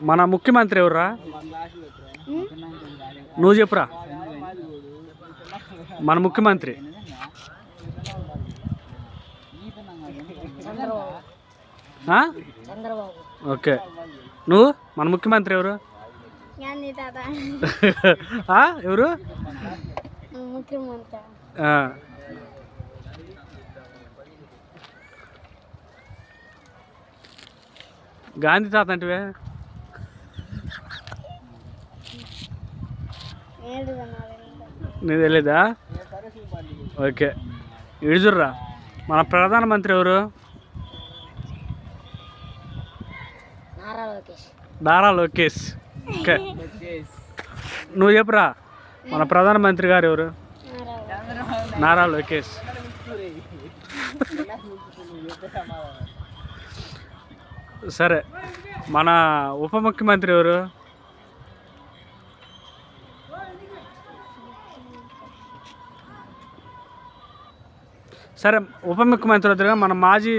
మన ముఖ్యమంత్రి ఎవర్రా? నువ్వు చెప్పురా. మన ముఖ్యమంత్రి ఓకే. నువ్వు మన ముఖ్యమంత్రి ఎవరు? ఎవరు? గాంధీ తాత అంటే నీకు తెలీదా? ఓకే. ఇడుజుర్రా. మన ప్రధానమంత్రి ఎవరు? నారా లోకేష్. ఓకే. నువ్వు చెప్పురా. మన ప్రధానమంత్రి గారు ఎవరు? నారా లోకేష్. సరే, మన ఉప ముఖ్యమంత్రి ఎవరు? సరే, ఉప ముఖ్యమంత్రి వద్దుగా మన మాజీ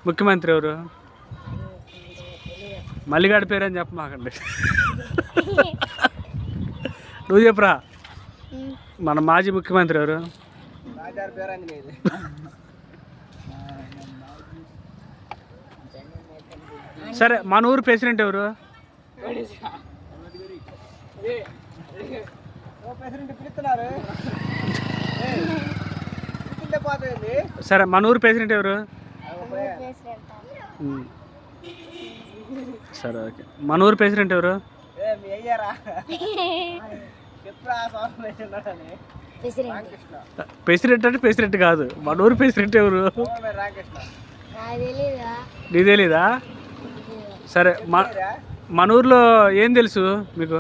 ముఖ్యమంత్రి ఎవరు? మల్లిగాడి పేరని చెప్పమాకండి. నువ్వు చెప్పురా. మన మాజీ ముఖ్యమంత్రి ఎవరు? సరే, మన ఊరు ప్రెసిడెంట్ ఎవరు? సరే, మన ఊరు ప్రెసిడెంట్ ఎవరు? సరే, ఓకే. మన ఊరు ప్రెసిడెంట్ ఎవరు? ప్రెసిడెంట్ అంటే ప్రెసిడెంట్ కాదు, మన ఊరు ప్రెసిడెంట్ ఎవరు? నీకు తెలీదా? సరే, మన ఊర్లో ఏం తెలుసు మీకు?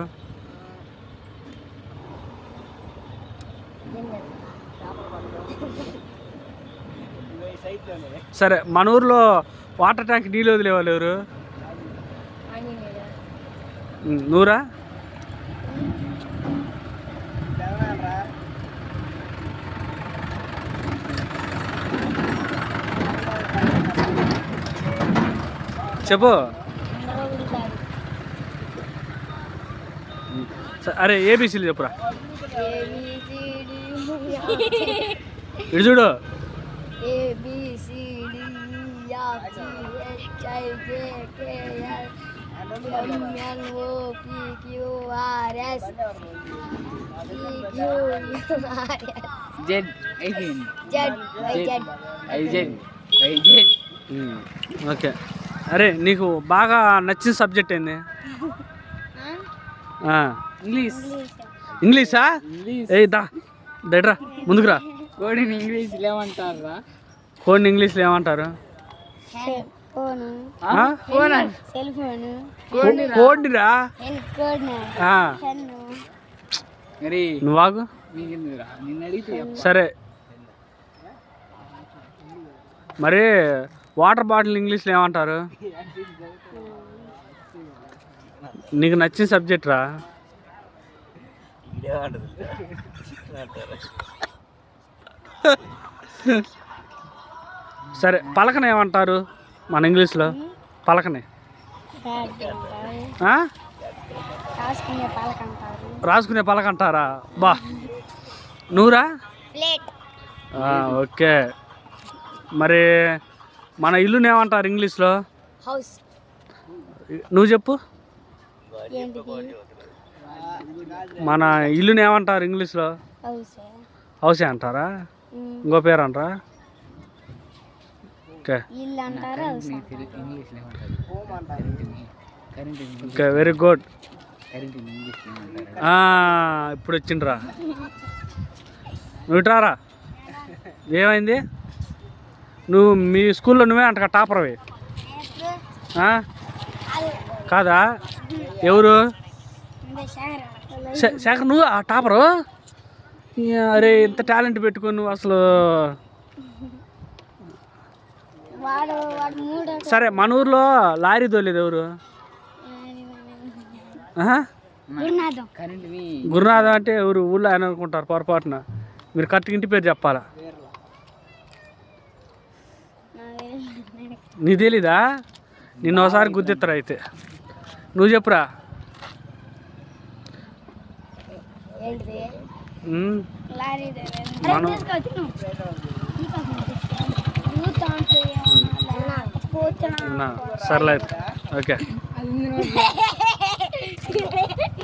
సరే, మన ఊర్లో వాటర్ ట్యాంక్ నీళ్ళు వదిలేవాళ్ళు ఎవరు? నూరా? చెప్పు. అరే, ఏబీసీలు చెప్పురా. ఇటు చూడు. ఓకే. అరే, నీకు బాగా నచ్చిన సబ్జెక్ట్ ఏంది? ఇంగ్లీషా? ఏ దా ముందుకురా. కోడిని ఇంగ్లీష్లో ఏమంటారా? కోడిని ఇంగ్లీష్లో ఏమంటారు? కోడిరా. నువ్వాగు. సరే, మరి వాటర్ బాటిల్ ఇంగ్లీష్లో ఏమంటారు? నీకు నచ్చిన సబ్జెక్ట్ రా. సరే, పలకన ఏమంటారు మన ఇంగ్లీష్లో? పలకనే రాసుకునే పలక అంటారా? బా. నువ్వురా? ఓకే. మరి మన ఇల్లుని ఏమంటారు ఇంగ్లీష్లో? నువ్వు చెప్పు. మన ఇల్లుని ఏమంటారు ఇంగ్లీష్లో? హౌసే అంటారా? ఇంకో పేరు అంటారా? ఓకే. Okay, very good. ఇప్పుడు వచ్చిండ్రా. నువ్వు ఇట్రారా. ఏమైంది? నువ్వు మీ స్కూల్లో నువ్వే అంట టాపర్వి కాదా? ఎవరు? శేఖర్, నువ్వు ఆ టాపరు? అరే, ఇంత టాలెంట్ పెట్టుకో నువ్వు అసలు. సరే, మన ఊర్లో లారీ తోలేదు ఎవరు? గురునాథం అంటే ఎవరు? ఊళ్ళో ఆయన అనుకుంటారు పొరపాటున. మీరు కరెక్ట్గా ఇంటి పేరు చెప్పాలా. నీకు తెలీదా? నిన్న ఒకసారి గుర్తిస్తారు అయితే. నువ్వు చెప్పురా. ఏంటిది ఉమ్, లారీ మనం సర్లే ఓకే. అది ఉంది నోట్లో.